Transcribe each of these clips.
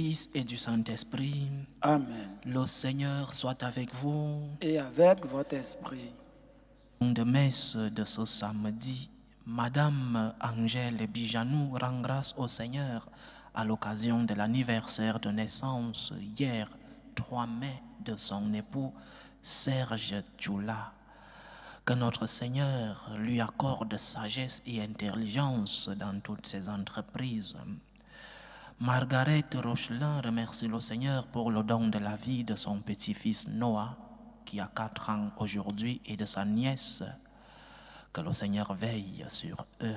Fils et du Saint-Esprit. Amen. Le Seigneur soit avec vous. Et avec votre esprit. De messe de ce samedi, Madame Angèle Bijanou rend grâce au Seigneur à l'occasion de l'anniversaire de naissance hier, 3 mai, de son époux Serge Tchoula. Que notre Seigneur lui accorde sagesse et intelligence dans toutes ses entreprises. Margaret Rochelin remercie le Seigneur pour le don de la vie de son petit-fils Noah, qui a 4 ans aujourd'hui, et de sa nièce. Que le Seigneur veille sur eux.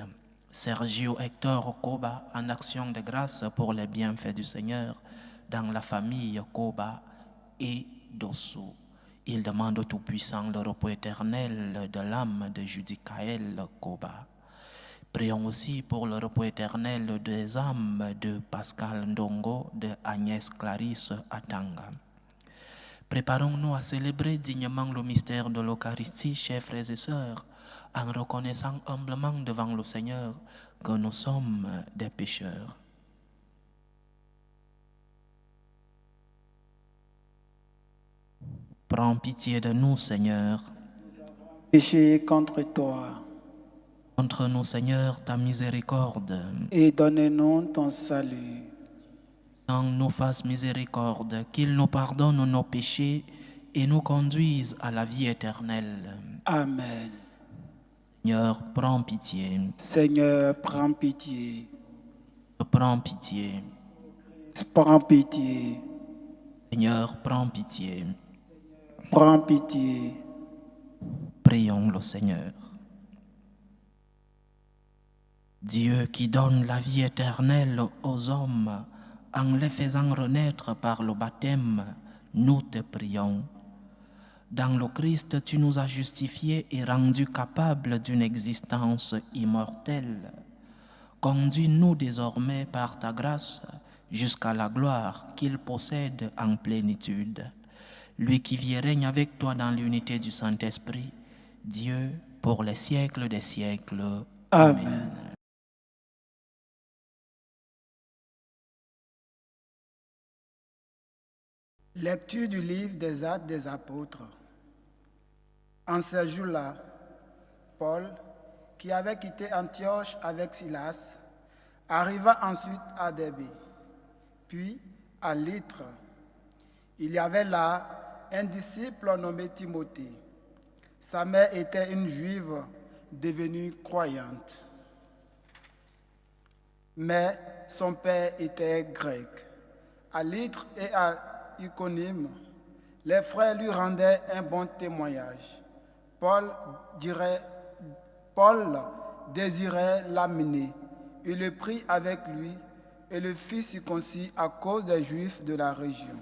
Sergio Hector Koba, en action de grâce pour les bienfaits du Seigneur dans la famille Koba et Dosso. Il demande au Tout-Puissant le repos éternel de l'âme de Judicaël Koba. Prions aussi pour le repos éternel des âmes de Pascal Ndongo, de Agnès Clarisse Atanga. Préparons-nous à célébrer dignement le mystère de l'Eucharistie, chers frères et sœurs, en reconnaissant humblement devant le Seigneur que nous sommes des pécheurs. Prends pitié de nous, Seigneur. Péché contre toi. Montre-nous, Seigneur, ta miséricorde. Et donne-nous ton salut. Nous fasse miséricorde, qu'il nous pardonne nos péchés et nous conduise à la vie éternelle. Amen. Seigneur, prends pitié. Seigneur, prends pitié. Prends pitié. Prends pitié. Seigneur, prends pitié. Prends pitié. Prions le Seigneur. Dieu qui donne la vie éternelle aux hommes en les faisant renaître par le baptême, nous te prions. Dans le Christ, tu nous as justifiés et rendus capables d'une existence immortelle. Conduis-nous désormais par ta grâce jusqu'à la gloire qu'il possède en plénitude. Lui qui vit et règne avec toi dans l'unité du Saint-Esprit, Dieu, pour les siècles des siècles. Amen. Lecture du livre des Actes des Apôtres. En ce jour-là, Paul, qui avait quitté Antioche avec Silas, arriva ensuite à Derbé, puis à Lystre. Il y avait là un disciple nommé Timothée. Sa mère était une juive devenue croyante, mais son père était grec. À Lystre et à Iconium, les frères lui rendaient un bon témoignage. Paul désirait l'amener. Il le prit avec lui et le fit circoncis à cause des Juifs de la région,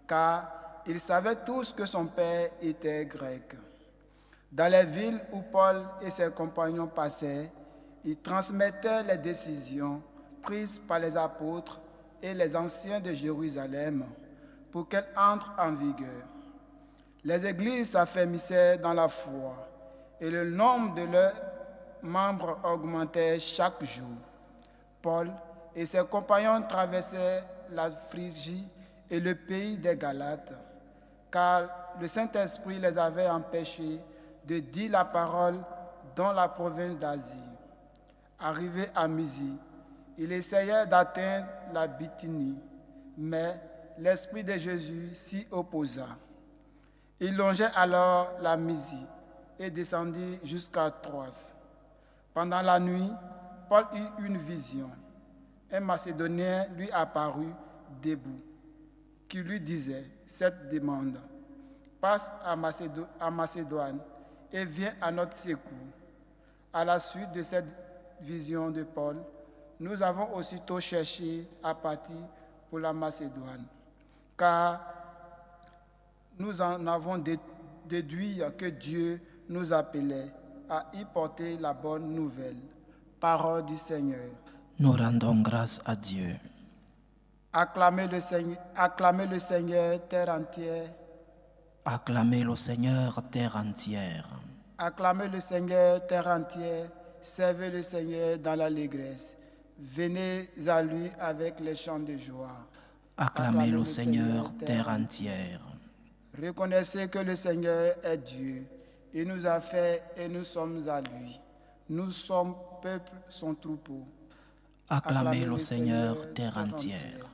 car ils savaient tous que son père était grec. Dans les villes où Paul et ses compagnons passaient, ils transmettaient les décisions prises par les apôtres et les anciens de Jérusalem pour qu'elles entrent en vigueur. Les églises s'affermissaient dans la foi et le nombre de leurs membres augmentait chaque jour. Paul et ses compagnons traversaient la Phrygie et le pays des Galates, car le Saint-Esprit les avait empêchés de dire la parole dans la province d'Asie. Arrivés à Mysie, il essayait d'atteindre la Bithynie, mais l'Esprit de Jésus s'y opposa. Il longeait alors la Mysie et descendit jusqu'à Troas. Pendant la nuit, Paul eut une vision. Un Macédonien lui apparut debout, qui lui disait cette demande: passe à Macédoine et viens à notre secours. À la suite de cette vision de Paul, nous avons aussitôt cherché à partir pour la Macédoine, car nous en avons déduit que Dieu nous appelait à y porter la bonne nouvelle. Parole du Seigneur. Nous rendons grâce à Dieu. Acclamez le Seigneur, terre entière. Acclamez le Seigneur, terre entière. Acclamez le Seigneur, terre entière. Servez le Seigneur dans l'allégresse. Venez à lui avec les chants de joie. Acclamez le Seigneur, terre entière. Reconnaissez que le Seigneur est Dieu. Il nous a fait et nous sommes à lui. Nous sommes peuple, son troupeau. Acclamez le Seigneur, terre entière.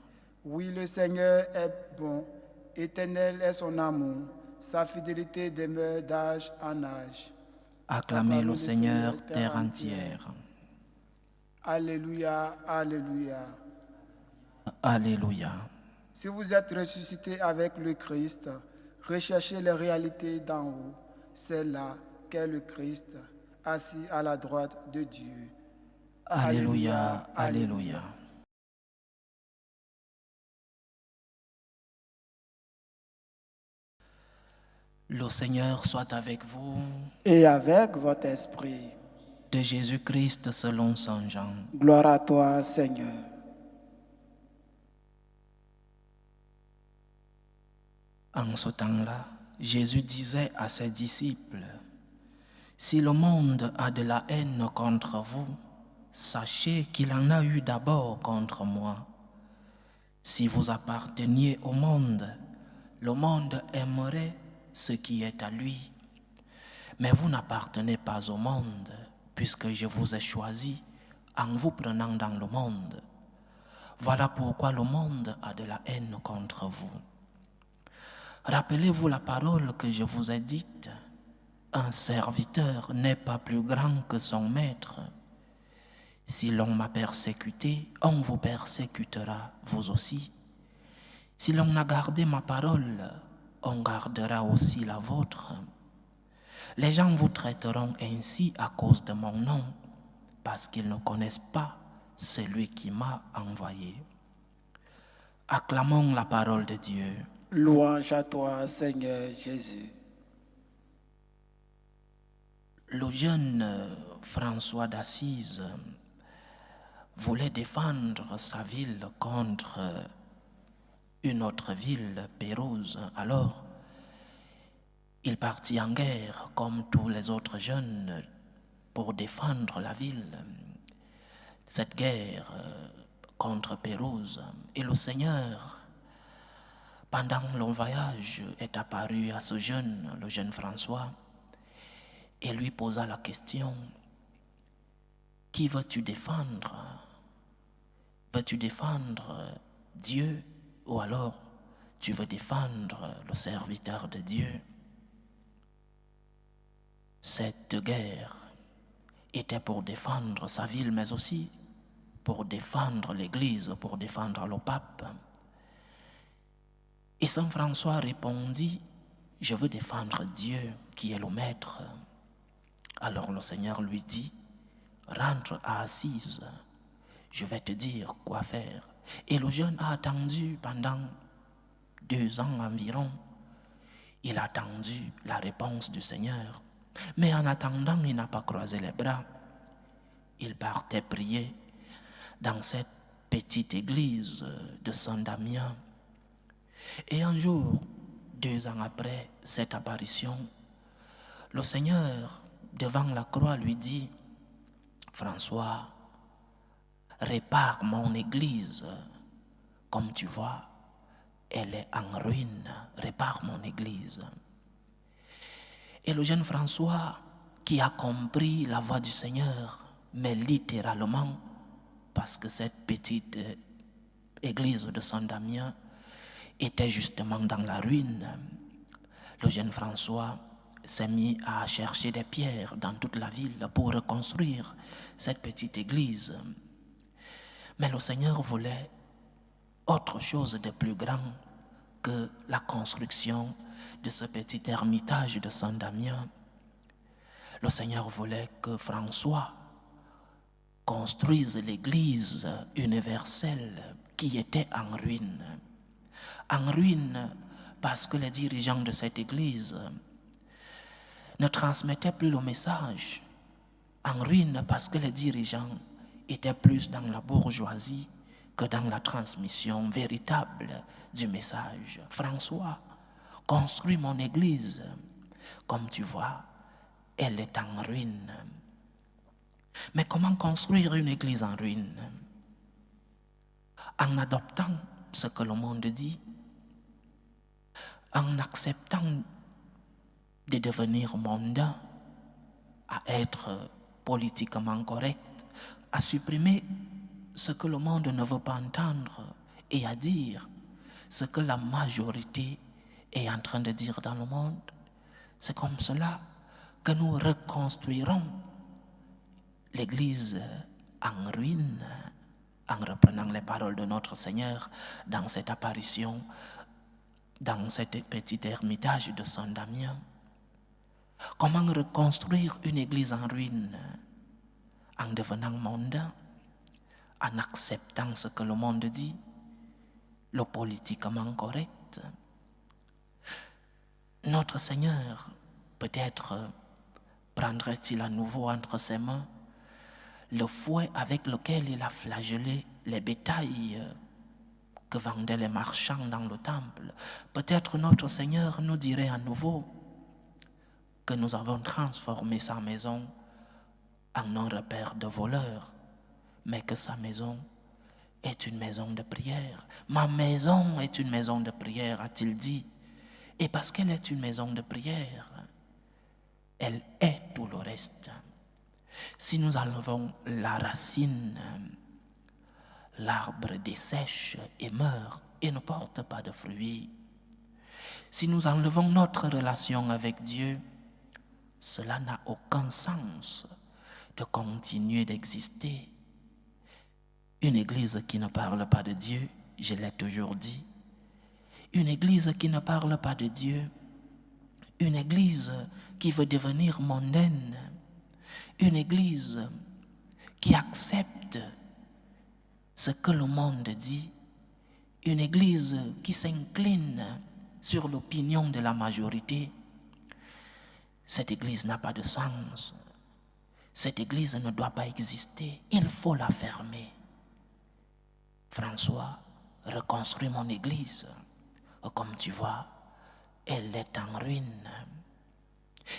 Oui, le Seigneur est bon. Éternel est son amour. Sa fidélité demeure d'âge en âge. Acclamez le Seigneur, terre entière. Alléluia, alléluia. Alléluia. Si vous êtes ressuscité avec le Christ, recherchez les réalités d'en haut. C'est là qu'est le Christ, assis à la droite de Dieu. Alléluia, alléluia. Le Seigneur soit avec vous. Et avec votre esprit. De Jésus-Christ selon Saint Jean. Gloire à toi, Seigneur. En ce temps-là, Jésus disait à ses disciples, « Si le monde a de la haine contre vous, sachez qu'il en a eu d'abord contre moi. Si vous apparteniez au monde aimerait ce qui est à lui. Mais vous n'appartenez pas au monde, puisque je vous ai choisi en vous prenant dans le monde. Voilà pourquoi le monde a de la haine contre vous. Rappelez-vous la parole que je vous ai dite. Un serviteur n'est pas plus grand que son maître. Si l'on m'a persécuté, on vous persécutera, vous aussi. Si l'on a gardé ma parole, on gardera aussi la vôtre. Les gens vous traiteront ainsi à cause de mon nom, parce qu'ils ne connaissent pas celui qui m'a envoyé. Acclamons la parole de Dieu. Louange à toi, Seigneur Jésus. Le jeune François d'Assise voulait défendre sa ville contre une autre ville, Pérouse. Alors, il partit en guerre comme tous les autres jeunes pour défendre la ville. Cette guerre contre Pérouse. Et le Seigneur, pendant le voyage, est apparu à ce jeune, le jeune François, et lui posa la question, « Qui veux-tu défendre? Veux-tu défendre Dieu ou alors tu veux défendre le serviteur de Dieu ?» Cette guerre était pour défendre sa ville, mais aussi pour défendre l'Église, pour défendre le pape. Et Saint François répondit, « Je veux défendre Dieu qui est le Maître. » Alors le Seigneur lui dit, « Rentre à Assise, je vais te dire quoi faire. » Et le jeune a attendu pendant 2 ans environ. Il a attendu la réponse du Seigneur. Mais en attendant, il n'a pas croisé les bras. Il partait prier dans cette petite église de Saint-Damien. Et un jour, 2 ans après cette apparition, le Seigneur, devant la croix, lui dit, « François, répare mon église. Comme tu vois, elle est en ruine. Répare mon église. » Et le jeune François, qui a compris la voix du Seigneur, mais littéralement, parce que cette petite église de Saint-Damien était justement dans la ruine, le jeune François s'est mis à chercher des pierres dans toute la ville pour reconstruire cette petite église. Mais le Seigneur voulait autre chose de plus grand que la construction de ce petit ermitage de Saint-Damien. Le Seigneur voulait que François construise l'église universelle qui était en ruine. En ruine parce que les dirigeants de cette église ne transmettaient plus le message. En ruine parce que les dirigeants étaient plus dans la bourgeoisie que dans la transmission véritable du message. François, construis mon église. Comme tu vois, elle est en ruine. Mais comment construire une église en ruine? En adoptant ce que le monde dit, en acceptant de devenir mondain, à être politiquement correct, à supprimer ce que le monde ne veut pas entendre et à dire ce que la majorité est en train de dire dans le monde. C'est comme cela que nous reconstruirons l'Église en ruine, en reprenant les paroles de notre Seigneur dans cette apparition, dans cet petit ermitage de Saint Damien. Comment reconstruire une Église en ruine? En devenant mondain, en acceptant ce que le monde dit, le politiquement correct. Notre Seigneur, peut-être prendrait-il à nouveau entre ses mains le fouet avec lequel il a flagellé les bétails que vendaient les marchands dans le temple. Peut-être notre Seigneur nous dirait à nouveau que nous avons transformé sa maison en un repère de voleurs, mais que sa maison est une maison de prière. Ma maison est une maison de prière, a-t-il dit. Et parce qu'elle est une maison de prière, elle est tout le reste. Si nous enlevons la racine, l'arbre dessèche et meurt et ne porte pas de fruits. Si nous enlevons notre relation avec Dieu, cela n'a aucun sens de continuer d'exister. Une église qui ne parle pas de Dieu, je l'ai toujours dit, une église qui ne parle pas de Dieu, une église qui veut devenir mondaine, une église qui accepte ce que le monde dit, une église qui s'incline sur l'opinion de la majorité, cette église n'a pas de sens. Cette église ne doit pas exister. Il faut la fermer. François, reconstruis mon église. Comme tu vois, elle est en ruine.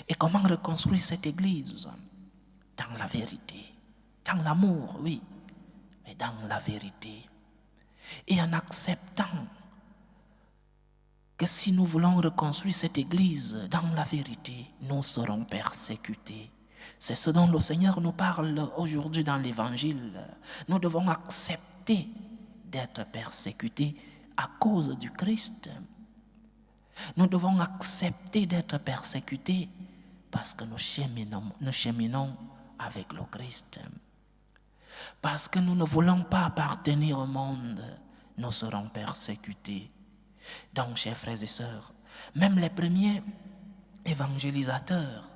Et comment reconstruire cette église? Dans la vérité, dans l'amour, oui, mais dans la vérité. Et en acceptant que si nous voulons reconstruire cette église dans la vérité, nous serons persécutés. C'est ce dont le Seigneur nous parle aujourd'hui dans l'Évangile. Nous devons accepter d'être persécutés à cause du Christ. Nous devons accepter d'être persécutés parce que nous cheminons avec le Christ. Parce que nous ne voulons pas appartenir au monde, nous serons persécutés. Donc, chers frères et sœurs, même les premiers évangélisateurs,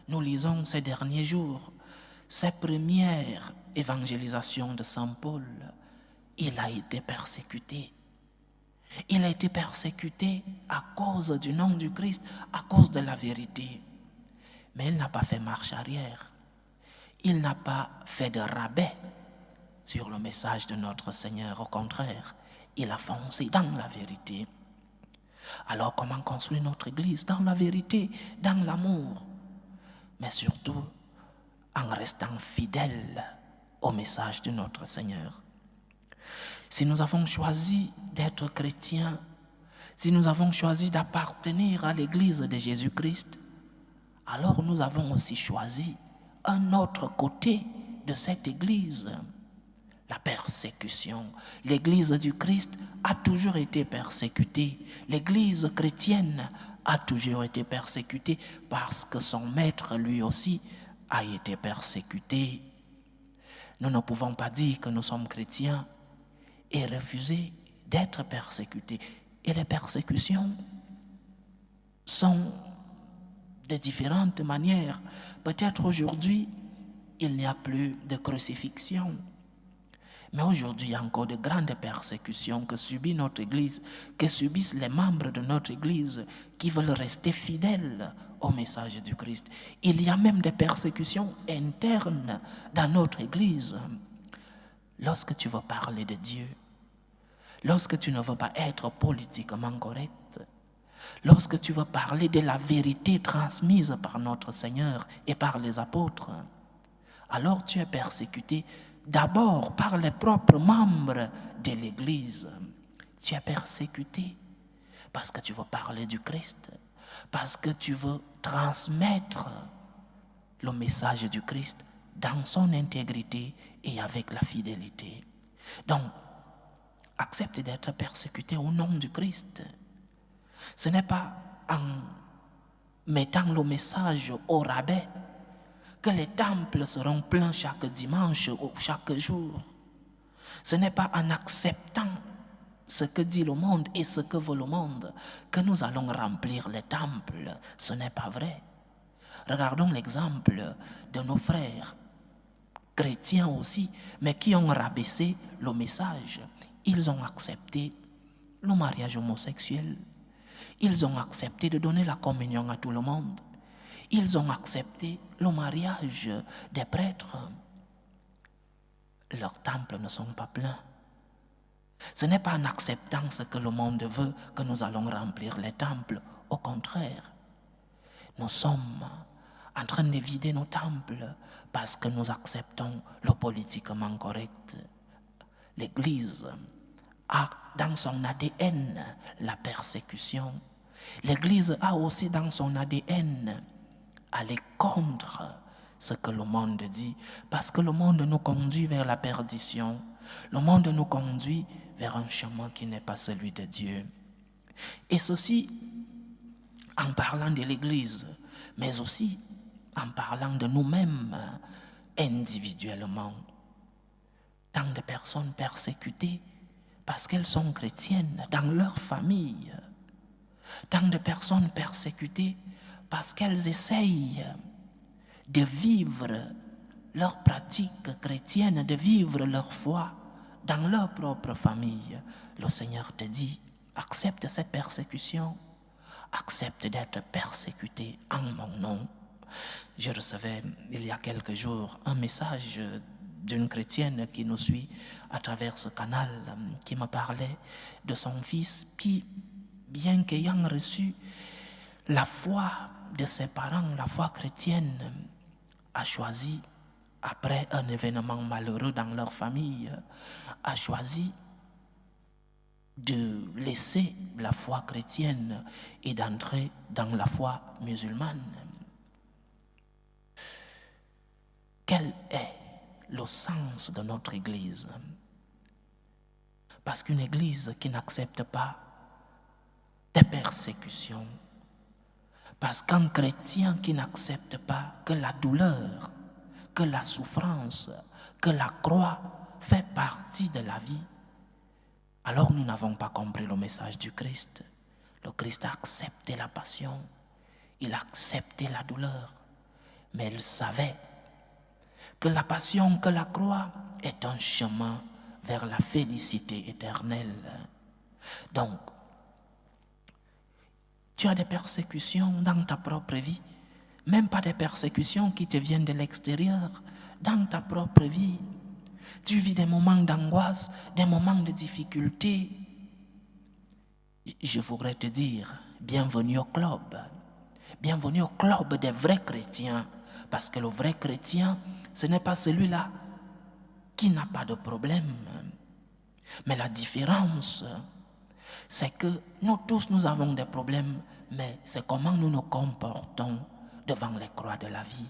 nous lisons ces derniers jours, ces premières évangélisations de Saint Paul, il a été persécuté. Il a été persécuté à cause du nom du Christ, à cause de la vérité. Mais il n'a pas fait marche arrière. Il n'a pas fait de rabais sur le message de notre Seigneur. Au contraire, il a foncé dans la vérité. Alors comment construire notre église? Dans la vérité, dans l'amour, mais surtout en restant fidèles au message de notre Seigneur. Si nous avons choisi d'être chrétiens, si nous avons choisi d'appartenir à l'église de Jésus-Christ, alors nous avons aussi choisi un autre côté de cette église, la persécution. L'église du Christ a toujours été persécutée. L'église chrétienne a toujours été persécutée parce que son maître, lui aussi, a été persécuté. Nous ne pouvons pas dire que nous sommes chrétiens et refuser d'être persécutés. Et les persécutions sont de différentes manières. Peut-être aujourd'hui, il n'y a plus de crucifixion. Mais aujourd'hui, il y a encore de grandes persécutions que subit notre Église, que subissent les membres de notre Église qui veulent rester fidèles au message du Christ. Il y a même des persécutions internes dans notre Église. Lorsque tu veux parler de Dieu, lorsque tu ne veux pas être politiquement correct, lorsque tu veux parler de la vérité transmise par notre Seigneur et par les apôtres, alors tu es persécuté d'abord par les propres membres de l'Église. Tu es persécuté parce que tu veux parler du Christ, parce que tu veux transmettre le message du Christ dans son intégrité et avec la fidélité. Donc, accepte d'être persécuté au nom du Christ. Ce n'est pas en mettant le message au rabais que les temples seront pleins chaque dimanche ou chaque jour. Ce n'est pas en acceptant ce que dit le monde et ce que veut le monde que nous allons remplir les temples. Ce n'est pas vrai. Regardons l'exemple de nos frères chrétiens aussi, mais qui ont rabaissé le message. Ils ont accepté le mariage homosexuel. Ils ont accepté de donner la communion à tout le monde. Ils ont accepté le mariage des prêtres. Leurs temples ne sont pas pleins. Ce n'est pas en acceptant ce que le monde veut que nous allons remplir les temples. Au contraire, nous sommes en train de vider nos temples parce que nous acceptons le politiquement correct. L'Église a dans son ADN la persécution. L'Église a aussi dans son ADN aller contre ce que le monde dit, parce que le monde nous conduit vers la perdition. Le monde nous conduit vers un chemin qui n'est pas celui de Dieu. Et ceci en parlant de l'Église, mais aussi en parlant de nous-mêmes individuellement. Tant de personnes persécutées parce qu'elles sont chrétiennes dans leur famille. Tant de personnes persécutées parce qu'elles essayent de vivre leur pratique chrétienne, de vivre leur foi dans leur propre famille. Le Seigneur te dit, accepte cette persécution, accepte d'être persécuté en mon nom. Je recevais il y a quelques jours un message d'une chrétienne qui nous suit à travers ce canal, qui me parlait de son fils qui, bien qu'ayant reçu la foi de ses parents, la foi chrétienne, a choisi, après un événement malheureux dans leur famille, a choisi de laisser la foi chrétienne et d'entrer dans la foi musulmane. Quel est le sens de notre Église? Parce qu'une Église qui n'accepte pas des persécutions, parce qu'un chrétien qui n'accepte pas que la douleur, que la souffrance, que la croix fait partie de la vie, alors nous n'avons pas compris le message du Christ. Le Christ a accepté la passion, il a accepté la douleur, mais il savait que la passion, que la croix est un chemin vers la félicité éternelle. Donc, tu as des persécutions dans ta propre vie, même pas des persécutions qui te viennent de l'extérieur, dans ta propre vie. Tu vis des moments d'angoisse, des moments de difficulté. Je voudrais te dire, bienvenue au club. Bienvenue au club des vrais chrétiens. Parce que le vrai chrétien, ce n'est pas celui-là qui n'a pas de problème. Mais la différence, c'est que nous tous, nous avons des problèmes, mais c'est comment nous nous comportons devant les croix de la vie.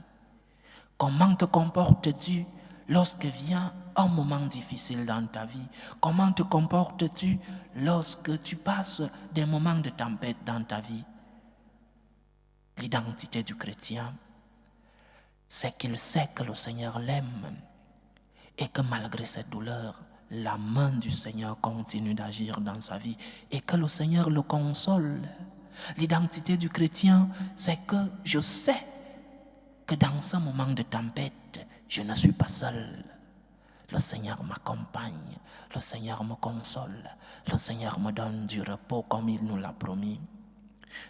Comment te comportes-tu lorsque vient un moment difficile dans ta vie? Comment te comportes-tu lorsque tu passes des moments de tempête dans ta vie? L'identité du chrétien, c'est qu'il sait que le Seigneur l'aime et que malgré cette douleur, la main du Seigneur continue d'agir dans sa vie et que le Seigneur le console. L'identité du chrétien, c'est que je sais que dans ce moment de tempête, je ne suis pas seul. Le Seigneur m'accompagne, le Seigneur me console, le Seigneur me donne du repos comme il nous l'a promis.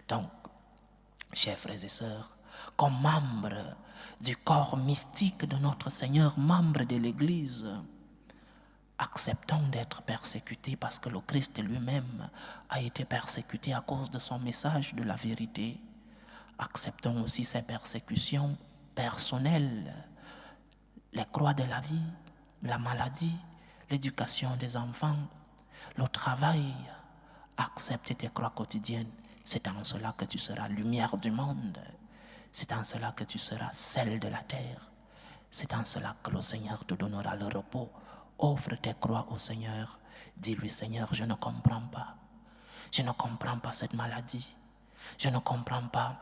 Donc, chers frères et sœurs, comme membres du corps mystique de notre Seigneur, membres de l'Église, acceptons d'être persécutés parce que le Christ lui-même a été persécuté à cause de son message de la vérité. Acceptons aussi ces persécutions personnelles, les croix de la vie, la maladie, l'éducation des enfants, le travail Accepte tes croix quotidiennes. C'est en cela que tu seras lumière du monde. C'est en cela que tu seras sel de la terre. C'est en cela que le Seigneur te donnera le repos. Offre tes croix au Seigneur. Dis-lui, Seigneur, je ne comprends pas. Je ne comprends pas cette maladie. Je ne comprends pas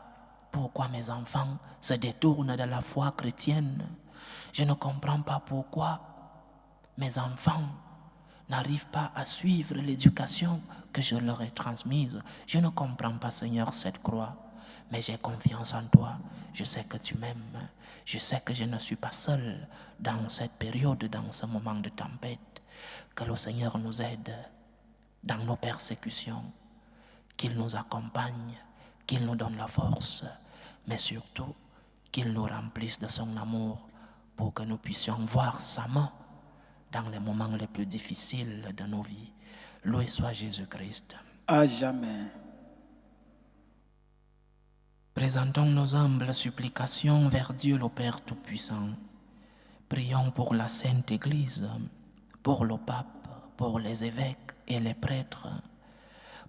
pourquoi mes enfants se détournent de la foi chrétienne. Je ne comprends pas pourquoi mes enfants n'arrivent pas à suivre l'éducation que je leur ai transmise. Je ne comprends pas, Seigneur, cette croix, mais j'ai confiance en toi. Je sais que tu m'aimes. Je sais que je ne suis pas seul dans cette période, dans ce moment de tempête. Que le Seigneur nous aide dans nos persécutions, qu'il nous accompagne, qu'il nous donne la force, mais surtout qu'il nous remplisse de son amour pour que nous puissions voir sa main dans les moments les plus difficiles de nos vies. Loué soit Jésus-Christ. À jamais. Présentons nos humbles supplications vers Dieu le Père Tout-Puissant. Prions pour la Sainte Église, pour le pape, pour les évêques et les prêtres,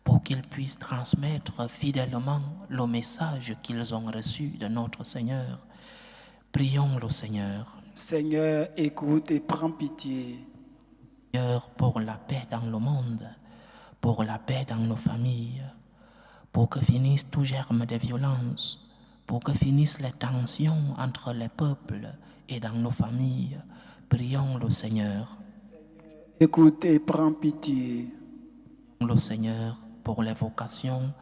pour qu'ils puissent transmettre fidèlement le message qu'ils ont reçu de notre Seigneur. Prions le Seigneur. Seigneur, écoute et prends pitié. Seigneur, pour la paix dans le monde, pour la paix dans nos familles, pour que finisse tout germe de violence, pour que finissent les tensions entre les peuples et dans nos familles. Prions le Seigneur. Écoute et prends pitié. Le Seigneur pour les vocations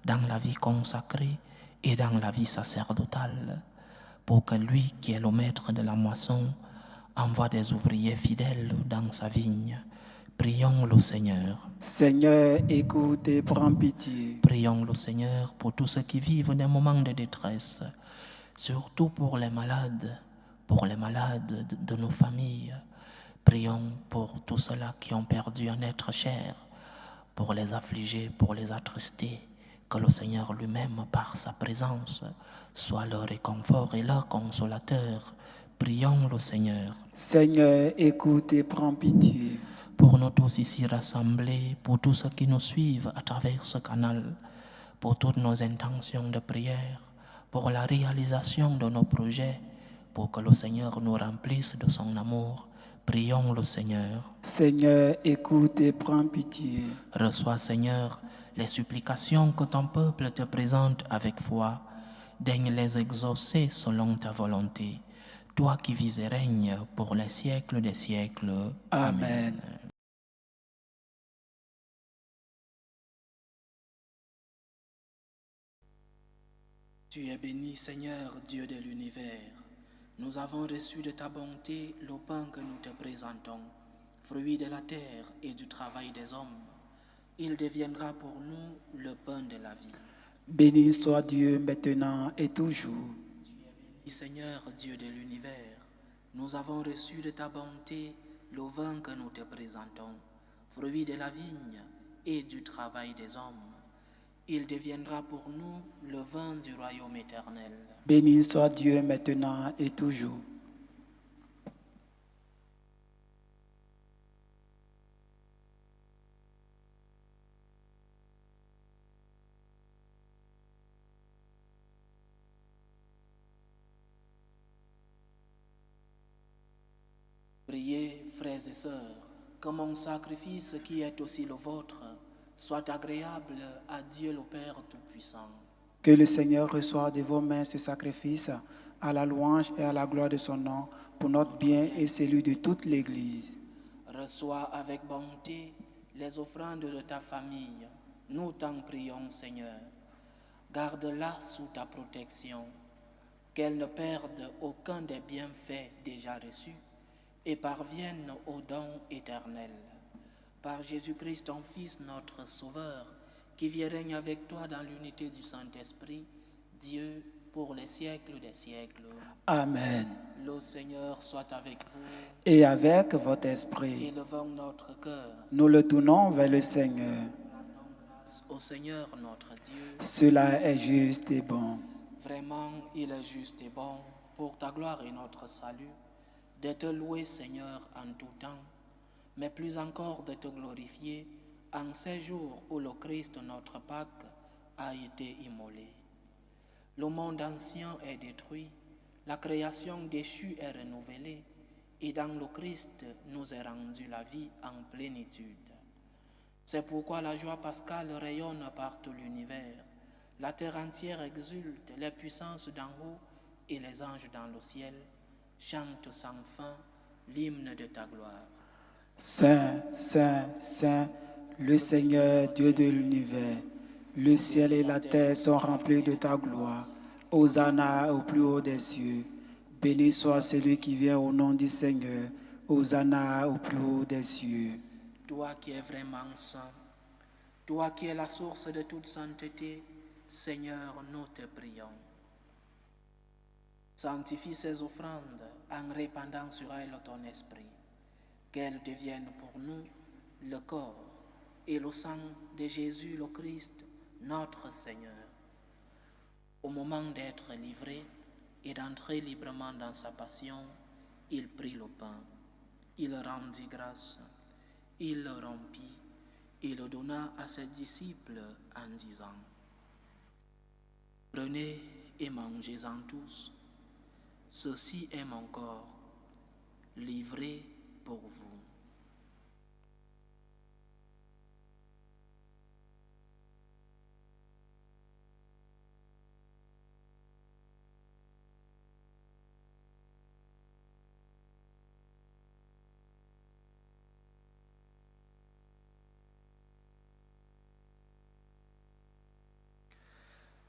dans la vie consacrée et dans la vie sacerdotale, pour que lui qui est le maître de la moisson envoie des ouvriers fidèles dans sa vigne. Prions le Seigneur. Seigneur, écoute et prends pitié. Prions le Seigneur pour tous ceux qui vivent des moments de détresse, surtout pour les malades de nos familles. Prions pour tous ceux-là qui ont perdu un être cher, pour les affligés, pour les attristés, que le Seigneur lui-même, par sa présence, soit leur réconfort et leur consolateur. Prions le Seigneur. Seigneur, écoute et prends pitié. Pour nous tous ici rassemblés, pour tous ceux qui nous suivent à travers ce canal, pour toutes nos intentions de prière, pour la réalisation de nos projets, pour que le Seigneur nous remplisse de son amour. Prions le Seigneur. Seigneur, écoute et prends pitié. Reçois, Seigneur, les supplications que ton peuple te présente avec foi. Daigne les exaucer selon ta volonté. Toi qui vis et règnes pour les siècles des siècles. Amen. Tu es béni, Seigneur, Dieu de l'univers. Nous avons reçu de ta bonté le pain que nous te présentons, fruit de la terre et du travail des hommes. Il deviendra pour nous le pain de la vie. Béni soit Dieu maintenant et toujours. Tu es béni, Seigneur, Dieu de l'univers. Nous avons reçu de ta bonté le vin que nous te présentons, fruit de la vigne et du travail des hommes. Il deviendra pour nous le vin du royaume éternel. Béni soit Dieu maintenant et toujours. Priez, frères et sœurs, que mon sacrifice qui est aussi le vôtre soit agréable à Dieu le Père Tout-Puissant. Que le Seigneur reçoive de vos mains ce sacrifice à la louange et à la gloire de son nom pour notre bien et celui de toute l'Église. Reçois avec bonté les offrandes de ta famille. Nous t'en prions, Seigneur. Garde-la sous ta protection, qu'elle ne perde aucun des bienfaits déjà reçus et parvienne au don éternel. Par Jésus-Christ, ton Fils, notre Sauveur, qui vit et règne avec toi dans l'unité du Saint-Esprit, Dieu, pour les siècles des siècles. Amen. Le Seigneur soit avec vous. Et avec votre esprit, Élevons notre cœur. nous le tournons vers le Seigneur. Grâce au Seigneur notre Dieu. Cela est juste et bon. Vraiment, il est juste et bon, pour ta gloire et notre salut, de te louer, Seigneur, en tout temps, mais plus encore de te glorifier en ces jours où le Christ, notre Pâque, a été immolé. Le monde ancien est détruit, la création déchue est renouvelée, et dans le Christ nous est rendue la vie en plénitude. C'est pourquoi la joie pascale rayonne par tout l'univers. La terre entière exulte, les puissances d'en haut et les anges dans le ciel chantent sans fin l'hymne de ta gloire. Saint, Saint, Saint, le Seigneur Dieu de l'univers, le ciel et la terre sont remplis de ta gloire. Hosanna au plus haut des cieux. Béni soit celui qui vient au nom du Seigneur. Hosanna au plus haut des cieux. Toi qui es vraiment saint, toi qui es la source de toute sainteté, Seigneur, nous te prions. Sanctifie ces offrandes en répandant sur elles ton esprit, qu'elles deviennent pour nous le corps et le sang de Jésus le Christ, notre Seigneur. Au moment d'être livré et d'entrer librement dans sa passion, il prit le pain, il rendit grâce, il le rompit et le donna à ses disciples en disant : « Prenez et mangez-en tous, ceci est mon corps, livré pour vous. »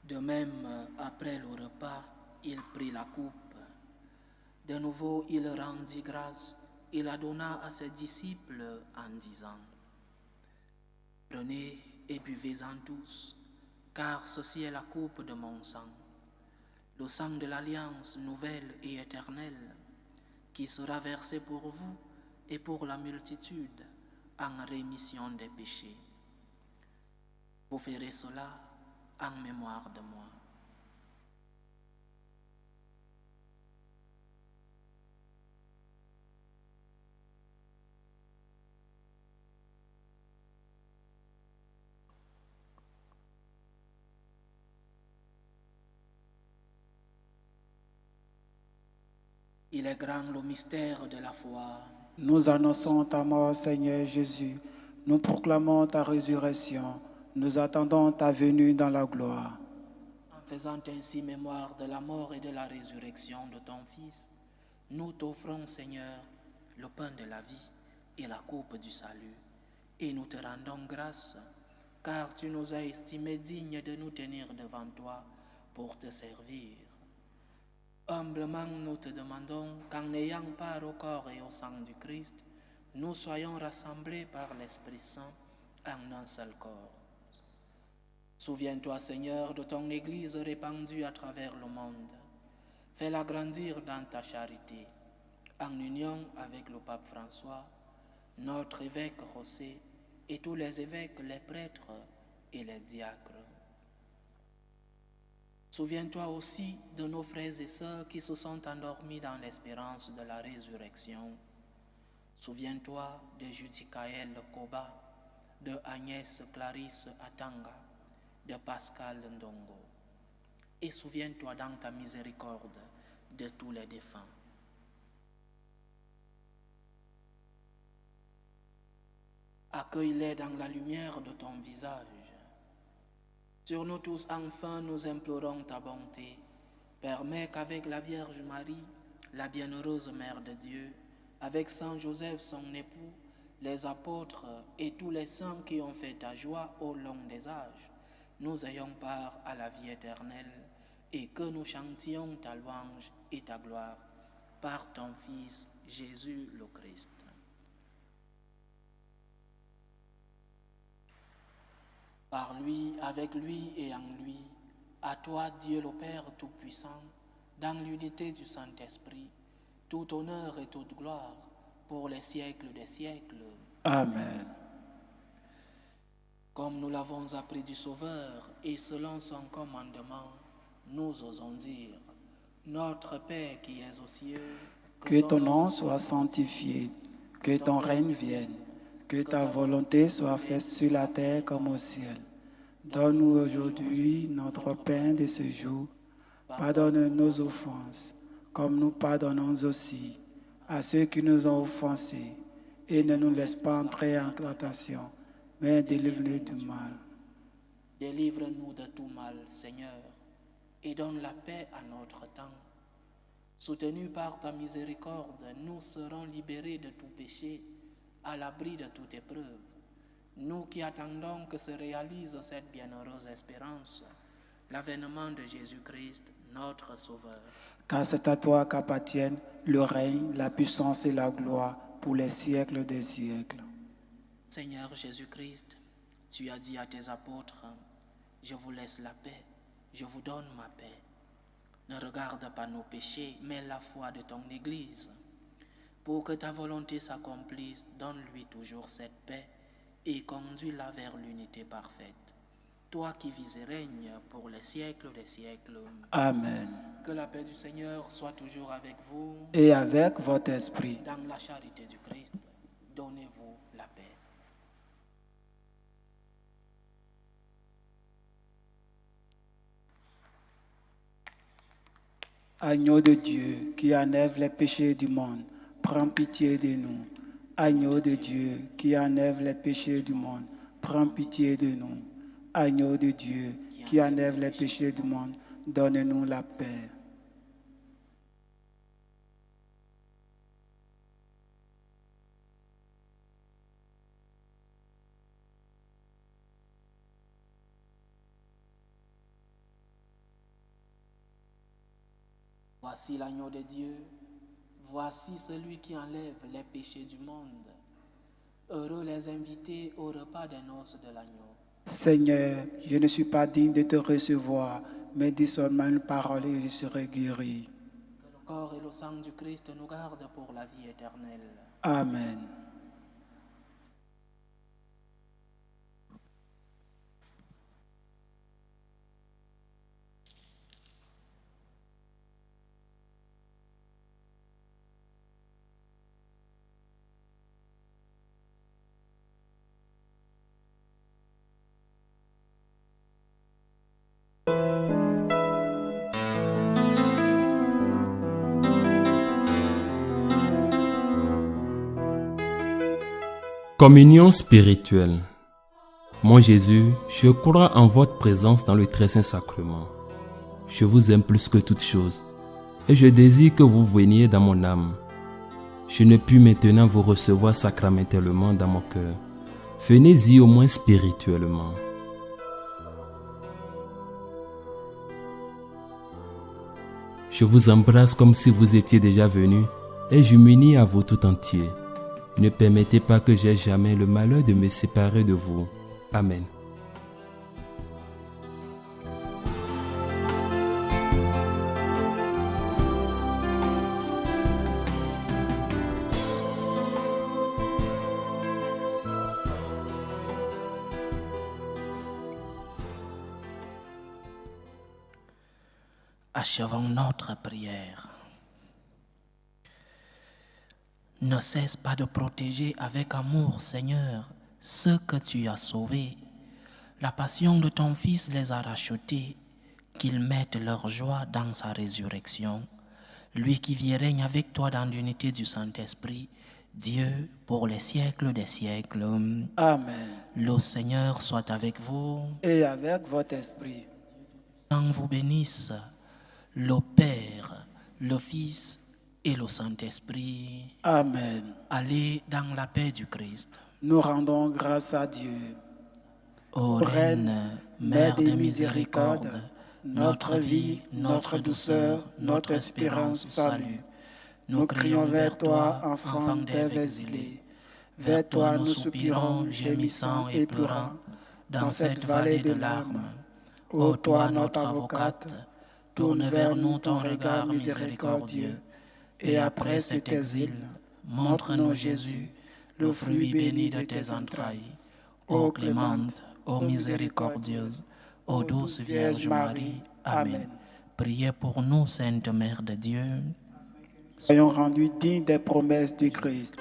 De même, après le repas, il prit la coupe. De nouveau, il rendit grâce et la donna à ses disciples en disant : « Prenez et buvez-en tous, car ceci est la coupe de mon sang, le sang de l'alliance nouvelle et éternelle, qui sera versé pour vous et pour la multitude en rémission des péchés. Vous ferez cela en mémoire de moi. » Il est grand le mystère de la foi. Nous annonçons ta mort, Seigneur Jésus. Nous proclamons ta résurrection. Nous attendons ta venue dans la gloire. En faisant ainsi mémoire de la mort et de la résurrection de ton Fils, nous t'offrons, Seigneur, le pain de la vie et la coupe du salut. Et nous te rendons grâce, car tu nous as estimés dignes de nous tenir devant toi pour te servir. Humblement, nous te demandons qu'en ayant part au corps et au sang du Christ, nous soyons rassemblés par l'Esprit Saint en un seul corps. Souviens-toi, Seigneur, de ton Église répandue à travers le monde. Fais-la grandir dans ta charité, en union avec le pape François, notre évêque José et tous les évêques, les prêtres et les diacres. Souviens-toi aussi de nos frères et sœurs qui se sont endormis dans l'espérance de la résurrection. Souviens-toi de Judicaël Koba, de Agnès Clarisse Atanga, de Pascal Ndongo. Et souviens-toi dans ta miséricorde de tous les défunts. Accueille-les dans la lumière de ton visage. Sur nous tous, enfin, nous implorons ta bonté. Permets qu'avec la Vierge Marie, la bienheureuse Mère de Dieu, avec Saint Joseph, son époux, les apôtres et tous les saints qui ont fait ta joie au long des âges, nous ayons part à la vie éternelle et que nous chantions ta louange et ta gloire par ton Fils Jésus le Christ. Par lui, avec lui et en lui, à toi, Dieu le Père Tout-Puissant, dans l'unité du Saint-Esprit, tout honneur et toute gloire pour les siècles des siècles. Amen. Comme nous l'avons appris du Sauveur et selon son commandement, nous osons dire : Notre Père qui es aux cieux, Que ton nom soit sanctifié, que ton règne vienne, Que ta volonté soit faite sur la terre comme au ciel. Donne-nous aujourd'hui notre pain de ce jour. Pardonne nos offenses, comme nous pardonnons aussi à ceux qui nous ont offensés. Et ne nous laisse pas entrer en tentation, mais délivre-nous du mal. Délivre-nous de tout mal, Seigneur, et donne la paix à notre temps. Soutenus par ta miséricorde, nous serons libérés de tout péché, à l'abri de toute épreuve. Nous qui attendons que se réalise cette bienheureuse espérance, l'avènement de Jésus-Christ, notre Sauveur. Car c'est à toi qu'appartiennent le règne, la puissance et la gloire pour les siècles des siècles. Seigneur Jésus-Christ, tu as dit à tes apôtres, « Je vous laisse la paix, je vous donne ma paix. Ne regarde pas nos péchés, mais la foi de ton Église. Pour que ta volonté s'accomplisse, donne-lui toujours cette paix et conduis-la vers l'unité parfaite. Toi qui vis et règnes pour les siècles des siècles. Amen. Que la paix du Seigneur soit toujours avec vous. Et avec votre esprit. Dans la charité du Christ, donnez-vous la paix. Agneau de Dieu qui enlève les péchés du monde, prends pitié de nous. Agneau de Dieu qui enlève les péchés du monde, prends pitié de nous. Agneau de Dieu qui enlève les péchés du monde, donne-nous la paix. Voici l'agneau de Dieu, voici celui qui enlève les péchés du monde. Heureux les invités au repas des noces de l'agneau. Seigneur, je ne suis pas digne de te recevoir, mais dis seulement une parole et je serai guéri. Que le corps et le sang du Christ nous gardent pour la vie éternelle. Amen. Communion spirituelle. Mon Jésus, je crois en votre présence dans le très saint sacrement. Je vous aime plus que toute chose et je désire que vous veniez dans mon âme. Je ne puis maintenant vous recevoir sacramentellement dans mon cœur. Venez-y au moins spirituellement. Je vous embrasse comme si vous étiez déjà venu et je m'unis à vous tout entier. Ne permettez pas que j'aie jamais le malheur de me séparer de vous. Amen. Achevons notre prière. Ne cesse pas de protéger avec amour, Seigneur, ceux que tu as sauvés. La passion de ton Fils les a rachetés, qu'ils mettent leur joie dans sa résurrection. Lui qui vit et règne avec toi dans l'unité du Saint-Esprit, Dieu pour les siècles des siècles. Amen. Le Seigneur soit avec vous. Et avec votre esprit. Sang vous bénisse, le Père, le Fils et le Saint-Esprit. Amen. Allez dans la paix du Christ. Nous rendons grâce à Dieu. Ô Reine, Mère de miséricorde, notre vie, notre douceur, notre espérance, salut. Nous crions vers toi, enfant d'Ève exilée. Vers toi nous soupirons, gémissant et pleurant, dans cette vallée de larmes. Ô toi, notre avocate, tourne vers nous ton regard miséricordieux. Et après cet exil, montre-nous Jésus, le fruit béni de tes entrailles. Ô clémente, ô miséricordieuse, ô douce Vierge Marie. Amen. Priez pour nous, Sainte Mère de Dieu. Soyons rendus dignes des promesses du Christ.